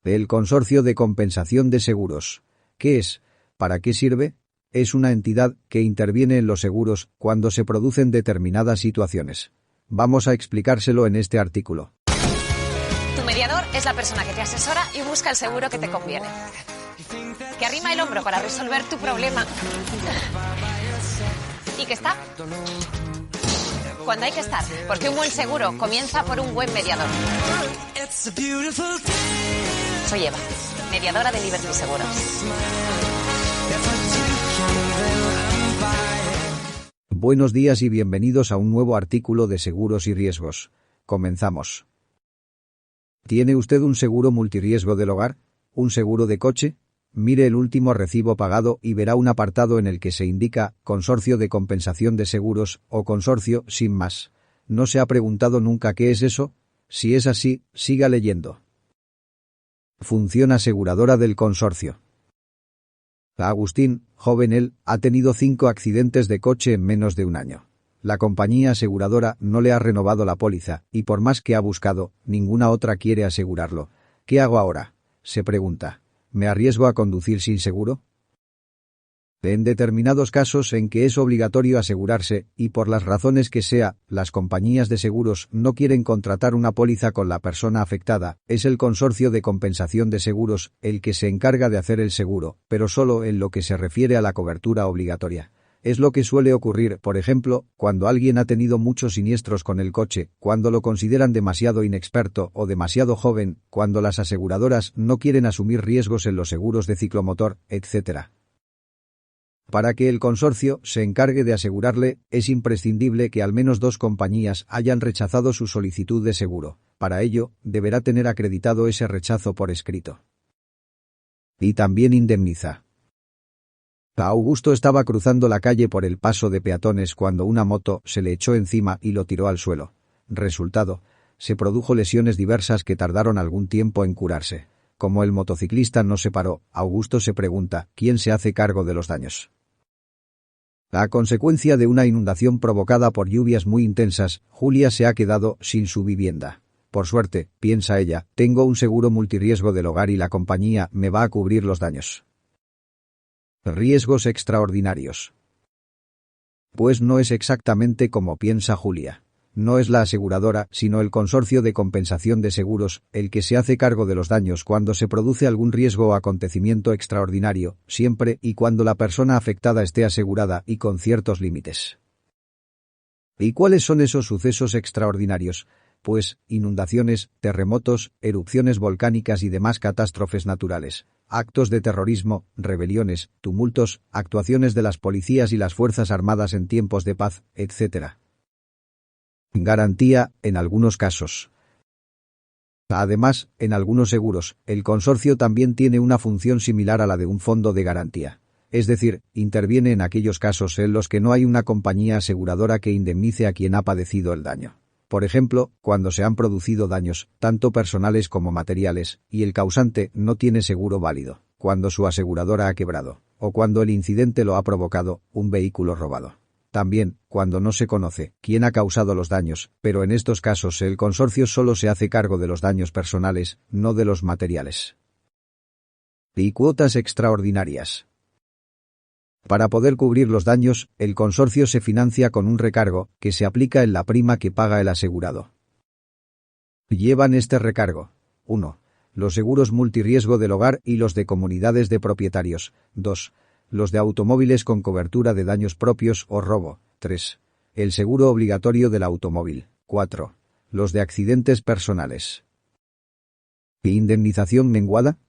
El Consorcio de Compensación de Seguros. ¿Qué es? ¿Para qué sirve? Es una entidad que interviene en los seguros cuando se producen determinadas situaciones. Vamos a explicárselo en este artículo. Tu mediador es la persona que te asesora y busca el seguro que te conviene. Que arrima el hombro para resolver tu problema. Y que está cuando hay que estar, porque un buen seguro comienza por un buen mediador. Soy Eva, mediadora de Liberty Seguros. Buenos días y bienvenidos a un nuevo artículo de seguros y riesgos. Comenzamos. ¿Tiene usted un seguro multirriesgo del hogar? ¿Un seguro de coche? Mire el último recibo pagado y verá un apartado en el que se indica Consorcio de Compensación de Seguros o Consorcio sin más. ¿No se ha preguntado nunca qué es eso? Si es así, siga leyendo. Función aseguradora del consorcio. Agustín, joven él, ha tenido 5 accidentes de coche en menos de un año. La compañía aseguradora no le ha renovado la póliza, y por más que ha buscado, ninguna otra quiere asegurarlo. ¿Qué hago ahora?, se pregunta. ¿Me arriesgo a conducir sin seguro? En determinados casos en que es obligatorio asegurarse, y por las razones que sea, las compañías de seguros no quieren contratar una póliza con la persona afectada, es el Consorcio de Compensación de Seguros el que se encarga de hacer el seguro, pero solo en lo que se refiere a la cobertura obligatoria. Es lo que suele ocurrir, por ejemplo, cuando alguien ha tenido muchos siniestros con el coche, cuando lo consideran demasiado inexperto o demasiado joven, cuando las aseguradoras no quieren asumir riesgos en los seguros de ciclomotor, etc. Para que el consorcio se encargue de asegurarle, es imprescindible que al menos 2 compañías hayan rechazado su solicitud de seguro. Para ello, deberá tener acreditado ese rechazo por escrito. Y también indemniza. Augusto estaba cruzando la calle por el paso de peatones cuando una moto se le echó encima y lo tiró al suelo. Resultado: se produjo lesiones diversas que tardaron algún tiempo en curarse. Como el motociclista no se paró, Augusto se pregunta, ¿quién se hace cargo de los daños? A consecuencia de una inundación provocada por lluvias muy intensas, Julia se ha quedado sin su vivienda. Por suerte, piensa ella, tengo un seguro multirriesgo del hogar y la compañía me va a cubrir los daños. Riesgos extraordinarios. Pues no es exactamente como piensa Julia. No es la aseguradora, sino el Consorcio de Compensación de Seguros, el que se hace cargo de los daños cuando se produce algún riesgo o acontecimiento extraordinario, siempre y cuando la persona afectada esté asegurada y con ciertos límites. ¿Y cuáles son esos sucesos extraordinarios? Pues, inundaciones, terremotos, erupciones volcánicas y demás catástrofes naturales, actos de terrorismo, rebeliones, tumultos, actuaciones de las policías y las fuerzas armadas en tiempos de paz, etc. Garantía, en algunos casos. Además, en algunos seguros, el consorcio también tiene una función similar a la de un fondo de garantía. Es decir, interviene en aquellos casos en los que no hay una compañía aseguradora que indemnice a quien ha padecido el daño. Por ejemplo, cuando se han producido daños, tanto personales como materiales, y el causante no tiene seguro válido, cuando su aseguradora ha quebrado, o cuando el incidente lo ha provocado, un vehículo robado. También, cuando no se conoce quién ha causado los daños, pero en estos casos el consorcio solo se hace cargo de los daños personales, no de los materiales. Y cuotas extraordinarias. Para poder cubrir los daños, el consorcio se financia con un recargo, que se aplica en la prima que paga el asegurado. Llevan este recargo: 1. Los seguros multirriesgo del hogar y los de comunidades de propietarios. 2. Los de automóviles con cobertura de daños propios o robo. 3. El seguro obligatorio del automóvil. 4. Los de accidentes personales. ¿Indemnización menguada?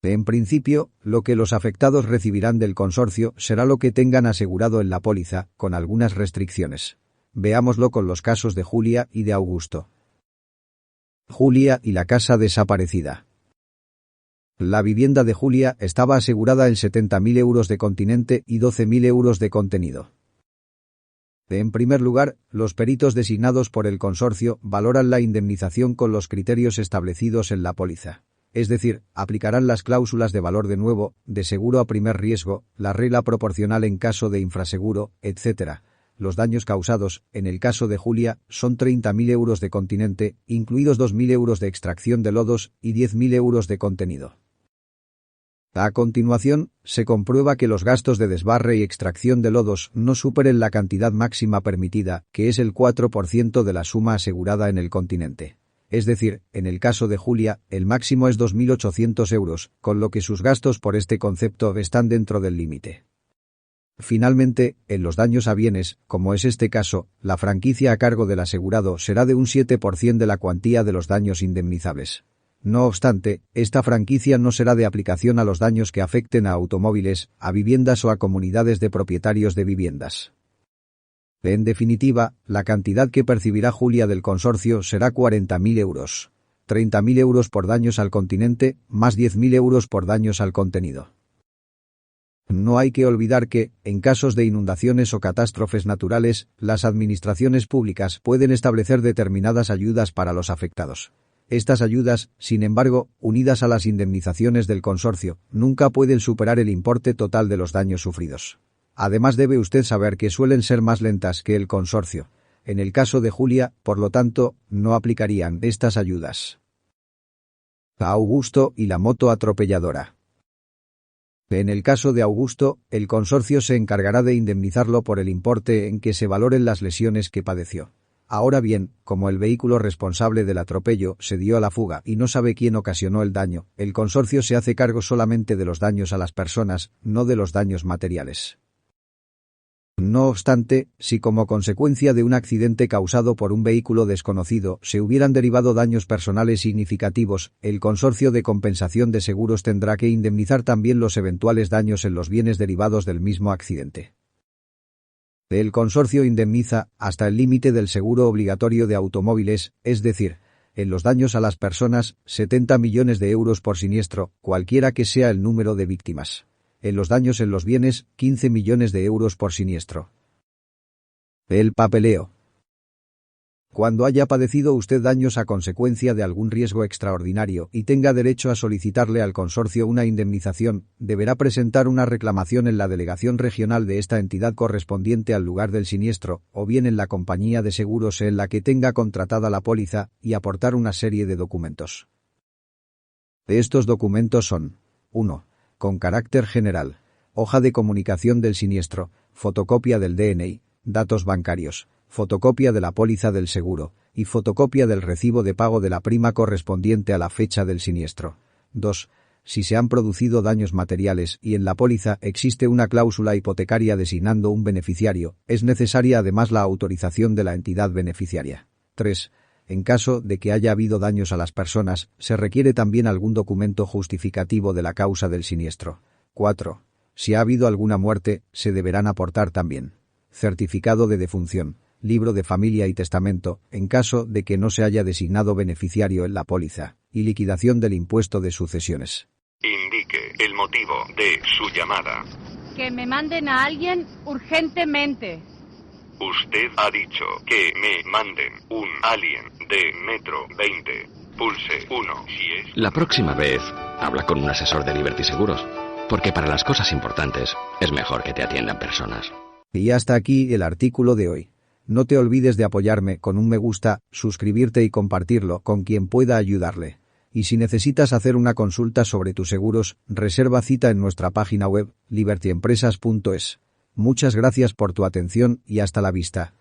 En principio, lo que los afectados recibirán del consorcio será lo que tengan asegurado en la póliza, con algunas restricciones. Veámoslo con los casos de Julia y de Augusto. Julia y la casa desaparecida. La vivienda de Julia estaba asegurada en 70.000 euros de continente y 12.000 euros de contenido. En primer lugar, los peritos designados por el consorcio valoran la indemnización con los criterios establecidos en la póliza. Es decir, aplicarán las cláusulas de valor de nuevo, de seguro a primer riesgo, la regla proporcional en caso de infraseguro, etc. Los daños causados, en el caso de Julia, son 30.000 euros de continente, incluidos 2.000 euros de extracción de lodos y 10.000 euros de contenido. A continuación, se comprueba que los gastos de desbarre y extracción de lodos no superen la cantidad máxima permitida, que es el 4% de la suma asegurada en el continente. Es decir, en el caso de Julia, el máximo es 2.800 euros, con lo que sus gastos por este concepto están dentro del límite. Finalmente, en los daños a bienes, como es este caso, la franquicia a cargo del asegurado será de un 7% de la cuantía de los daños indemnizables. No obstante, esta franquicia no será de aplicación a los daños que afecten a automóviles, a viviendas o a comunidades de propietarios de viviendas. En definitiva, la cantidad que percibirá Julia del consorcio será 40.000 euros. 30.000 euros por daños al continente, más 10.000 euros por daños al contenido. No hay que olvidar que, en casos de inundaciones o catástrofes naturales, las administraciones públicas pueden establecer determinadas ayudas para los afectados. Estas ayudas, sin embargo, unidas a las indemnizaciones del consorcio, nunca pueden superar el importe total de los daños sufridos. Además, debe usted saber que suelen ser más lentas que el consorcio. En el caso de Julia, por lo tanto, no aplicarían estas ayudas. Augusto y la moto atropelladora. En el caso de Augusto, el consorcio se encargará de indemnizarlo por el importe en que se valoren las lesiones que padeció. Ahora bien, como el vehículo responsable del atropello se dio a la fuga y no sabe quién ocasionó el daño, el consorcio se hace cargo solamente de los daños a las personas, no de los daños materiales. No obstante, si como consecuencia de un accidente causado por un vehículo desconocido se hubieran derivado daños personales significativos, el consorcio de compensación de seguros tendrá que indemnizar también los eventuales daños en los bienes derivados del mismo accidente. El consorcio indemniza hasta el límite del seguro obligatorio de automóviles, es decir, en los daños a las personas, 70 millones de euros por siniestro, cualquiera que sea el número de víctimas. En los daños en los bienes, 15 millones de euros por siniestro. El papeleo. Cuando haya padecido usted daños a consecuencia de algún riesgo extraordinario y tenga derecho a solicitarle al consorcio una indemnización, deberá presentar una reclamación en la delegación regional de esta entidad correspondiente al lugar del siniestro, o bien en la compañía de seguros en la que tenga contratada la póliza, y aportar una serie de documentos. Estos documentos son: 1. Con carácter general. Hoja de comunicación del siniestro, fotocopia del DNI, datos bancarios, fotocopia de la póliza del seguro, y fotocopia del recibo de pago de la prima correspondiente a la fecha del siniestro. 2. Si se han producido daños materiales y en la póliza existe una cláusula hipotecaria designando un beneficiario, es necesaria además la autorización de la entidad beneficiaria. 3. En caso de que haya habido daños a las personas, se requiere también algún documento justificativo de la causa del siniestro. 4. Si ha habido alguna muerte, se deberán aportar también certificado de defunción, libro de familia y testamento, en caso de que no se haya designado beneficiario en la póliza, y liquidación del impuesto de sucesiones. Indique el motivo de su llamada. Que me manden a alguien urgentemente. Usted ha dicho que me manden un alien de metro 20. Pulse 1 si es... La próxima vez, habla con un asesor de Liberty Seguros, porque para las cosas importantes es mejor que te atiendan personas. Y hasta aquí el artículo de hoy. No te olvides de apoyarme con un me gusta, suscribirte y compartirlo con quien pueda ayudarle. Y si necesitas hacer una consulta sobre tus seguros, reserva cita en nuestra página web, libertyempresas.es. Muchas gracias por tu atención y hasta la vista.